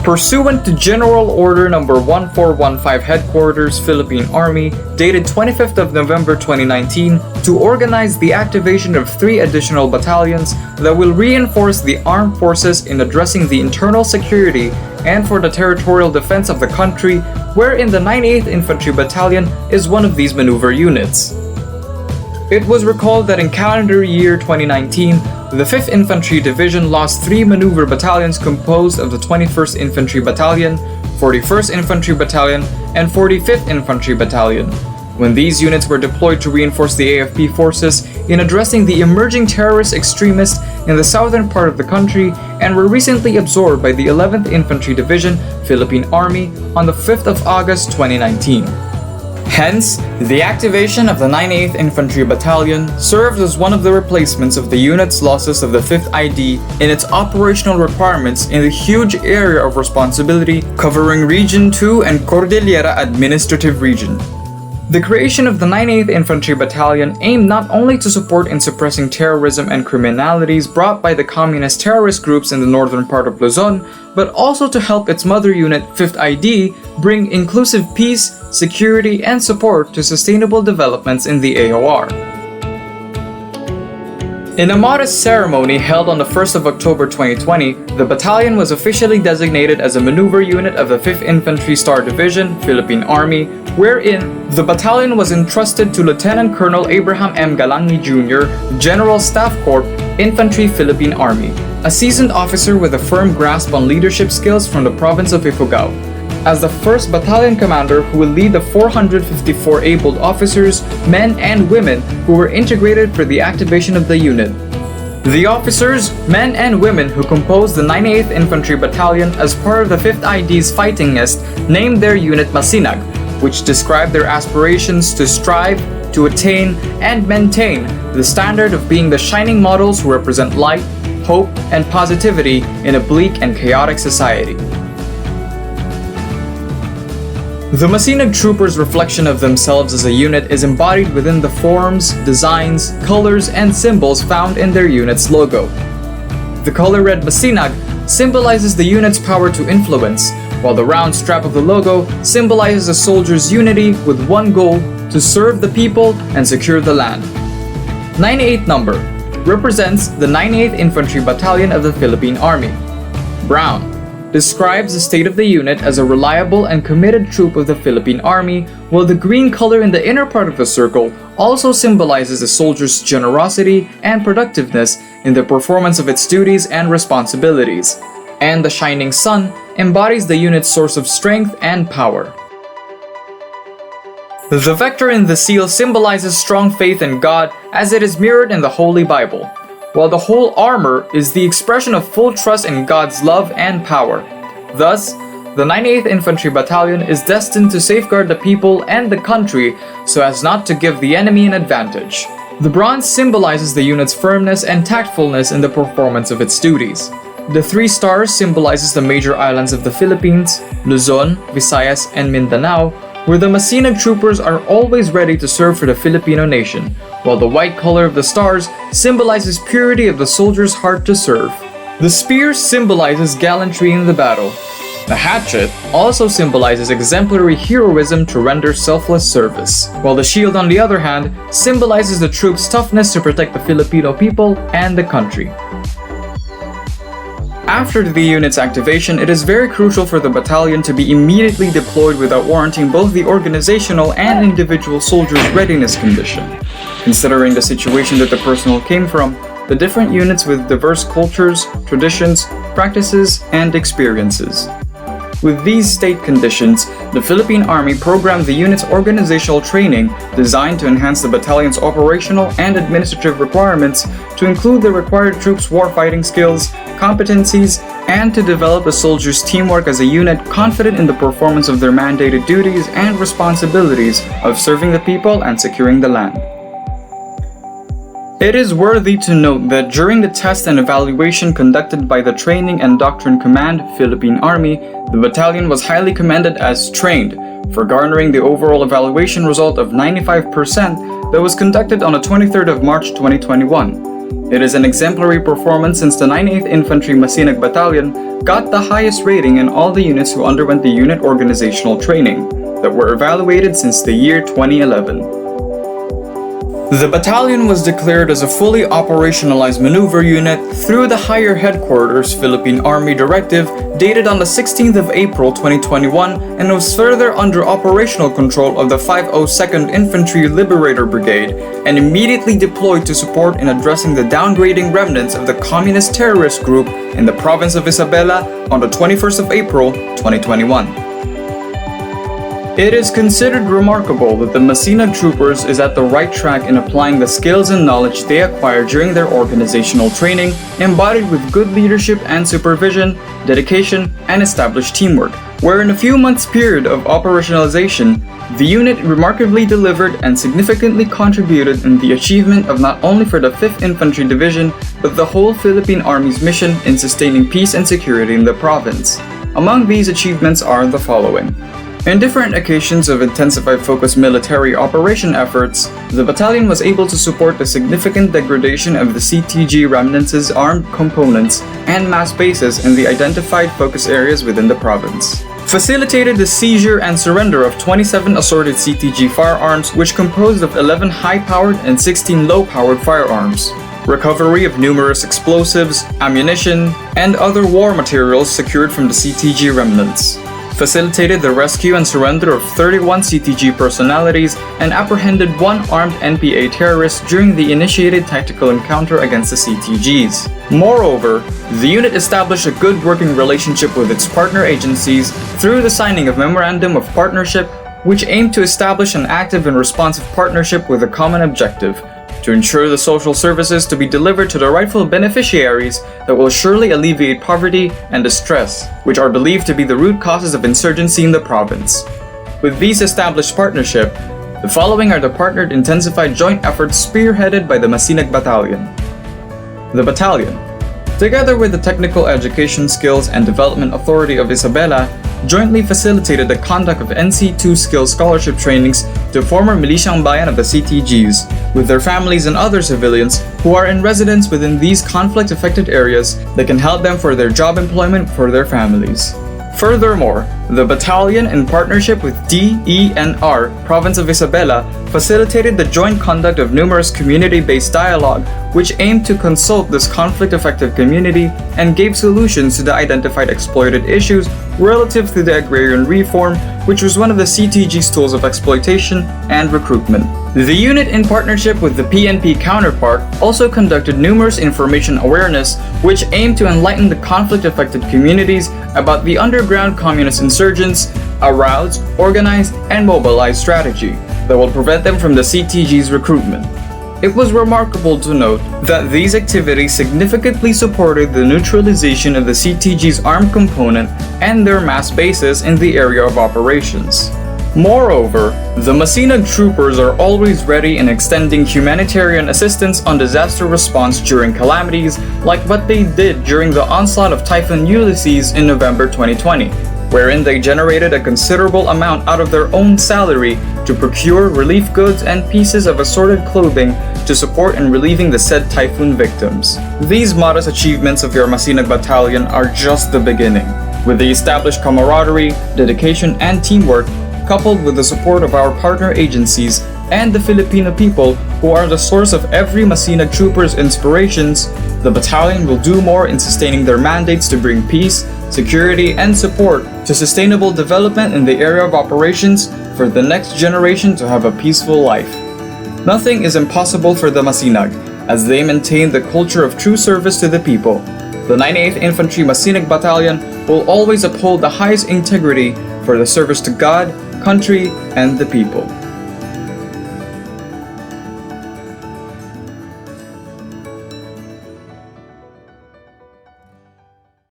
Pursuant to General Order No. 1415 Headquarters, Philippine Army, dated 25th of November 2019, to organize the activation of 3 additional battalions that will reinforce the armed forces in addressing the internal security and for the territorial defense of the country, wherein the 98th Infantry Battalion is one of these maneuver units. It was recalled that in calendar year 2019, the 5th Infantry Division lost 3 maneuver battalions composed of the 21st Infantry Battalion, 41st Infantry Battalion, and 45th Infantry Battalion, when these units were deployed to reinforce the AFP forces in addressing the emerging terrorist extremists in the southern part of the country and were recently absorbed by the 11th Infantry Division, Philippine Army, on the 5th of August 2019. Hence, the activation of the 98th Infantry Battalion served as one of the replacements of the unit's losses of the 5th ID in its operational requirements in the huge area of responsibility covering Region 2 and Cordillera Administrative Region. The creation of the 98th Infantry Battalion aimed not only to support in suppressing terrorism and criminalities brought by the communist terrorist groups in the northern part of Luzon, but also to help its mother unit, 5th ID, bring inclusive peace, security, and support to sustainable developments in the AOR. In a modest ceremony held on the 1st of October 2020, the battalion was officially designated as a maneuver unit of the 5th Infantry Star Division, Philippine Army, wherein the battalion was entrusted to Lieutenant Colonel Abraham M. Galangi Jr., General Staff Corps, Infantry Philippine Army, a seasoned officer with a firm grasp on leadership skills from the province of Ifugao. As the 1st Battalion Commander who will lead the 454 abled officers, men and women who were integrated for the activation of the unit. The officers, men and women who composed the 98th Infantry Battalion as part of the 5th ID's fighting nest named their unit Masinag, which described their aspirations to strive, to attain, and maintain the standard of being the shining models who represent light, hope, and positivity in a bleak and chaotic society. The Masinag troopers' reflection of themselves as a unit is embodied within the forms, designs, colors, and symbols found in their unit's logo. The color red Masinag symbolizes the unit's power to influence, while the round strap of the logo symbolizes a soldier's unity with one goal: to serve the people and secure the land. 98 number represents the 98th Infantry Battalion of the Philippine Army. Brown describes the state of the unit as a reliable and committed troop of the Philippine Army, while the green color in the inner part of the circle also symbolizes the soldier's generosity and productiveness in the performance of its duties and responsibilities. And the shining sun embodies the unit's source of strength and power. The vector in the seal symbolizes strong faith in God as it is mirrored in the Holy Bible, while the whole armor is the expression of full trust in God's love and power. Thus, the 98th Infantry Battalion is destined to safeguard the people and the country so as not to give the enemy an advantage. The bronze symbolizes the unit's firmness and tactfulness in the performance of its duties. The 3 stars symbolizes the major islands of the Philippines, Luzon, Visayas, and Mindanao, where the Masinag troopers are always ready to serve for the Filipino nation, while the white color of the stars symbolizes purity of the soldier's heart to serve. The spear symbolizes gallantry in the battle. The hatchet also symbolizes exemplary heroism to render selfless service, while the shield, on the other hand, symbolizes the troops' toughness to protect the Filipino people and the country. After the unit's activation, it is very crucial for the battalion to be immediately deployed without warranting both the organizational and individual soldiers' readiness condition. Considering the situation that the personnel came from, the different units with diverse cultures, traditions, practices, and experiences. With these state conditions, the Philippine Army programmed the unit's organizational training designed to enhance the battalion's operational and administrative requirements to include the required troops' warfighting skills, competencies, and to develop the soldiers' teamwork as a unit confident in the performance of their mandated duties and responsibilities of serving the people and securing the land. It is worthy to note that during the test and evaluation conducted by the Training and Doctrine Command, Philippine Army, the battalion was highly commended as trained for garnering the overall evaluation result of 95% that was conducted on the 23rd of March 2021. It is an exemplary performance since the 98th Infantry Masinag Battalion got the highest rating in all the units who underwent the unit organizational training that were evaluated since the year 2011. The battalion was declared as a fully operationalized maneuver unit through the Higher Headquarters Philippine Army Directive dated on the 16th of April 2021 and was further under operational control of the 502nd Infantry Liberator Brigade and immediately deployed to support in addressing the downgrading remnants of the communist terrorist group in the province of Isabela on the 21st of April 2021. It is considered remarkable that the Masinag troopers is at the right track in applying the skills and knowledge they acquired during their organizational training, embodied with good leadership and supervision, dedication, and established teamwork, where in a few months period of operationalization, the unit remarkably delivered and significantly contributed in the achievement of not only for the 5th Infantry Division, but the whole Philippine Army's mission in sustaining peace and security in the province. Among these achievements are the following. In different occasions of intensified focused military operation efforts, the battalion was able to support the significant degradation of the CTG remnants' armed components and mass bases in the identified focus areas within the province. Facilitated the seizure and surrender of 27 assorted CTG firearms, which composed of 11 high-powered and 16 low-powered firearms. Recovery of numerous explosives, ammunition, and other war materials secured from the CTG remnants. Facilitated the rescue and surrender of 31 CTG personalities and apprehended one armed NPA terrorist during the initiated tactical encounter against the CTGs. Moreover, the unit established a good working relationship with its partner agencies through the signing of Memorandum of Partnership, which aimed to establish an active and responsive partnership with a common objective, to ensure the social services to be delivered to the rightful beneficiaries that will surely alleviate poverty and distress, which are believed to be the root causes of insurgency in the province. With these established partnership, the following are the partnered intensified joint efforts spearheaded by the Masinag Battalion. The battalion, together with the Technical Education Skills and Development Authority of Isabela, jointly facilitated the conduct of NC2 skills scholarship trainings to former Militiang Bayan of the CTGs, with their families and other civilians who are in residence within these conflict-affected areas that can help them for their job employment for their families. Furthermore, the battalion, in partnership with DENR, Province of Isabela, facilitated the joint conduct of numerous community-based dialogue which aimed to consult this conflict-affected community and gave solutions to the identified exploited issues relative to the agrarian reform, which was one of the CTG's tools of exploitation and recruitment. The unit, in partnership with the PNP counterpart, also conducted numerous information awareness which aimed to enlighten the conflict-affected communities about the underground communist insurgents, arouse, organize, and mobilize strategy that will prevent them from the CTG's recruitment. It was remarkable to note that these activities significantly supported the neutralization of the CTG's armed component and their mass bases in the area of operations. Moreover, the Masinag troopers are always ready in extending humanitarian assistance on disaster response during calamities like what they did during the onslaught of Typhoon Ulysses in November 2020, wherein they generated a considerable amount out of their own salary to procure relief goods and pieces of assorted clothing to support in relieving the said typhoon victims. These modest achievements of your Masinag Battalion are just the beginning. With the established camaraderie, dedication, and teamwork, coupled with the support of our partner agencies and the Filipino people who are the source of every Masinag trooper's inspirations, the battalion will do more in sustaining their mandates to bring peace, security, and support to sustainable development in the area of operations for the next generation to have a peaceful life. Nothing is impossible for the Masinag, as they maintain the culture of true service to the people. The 98th Infantry Masinag Battalion will always uphold the highest integrity for the service to God, country, and the people.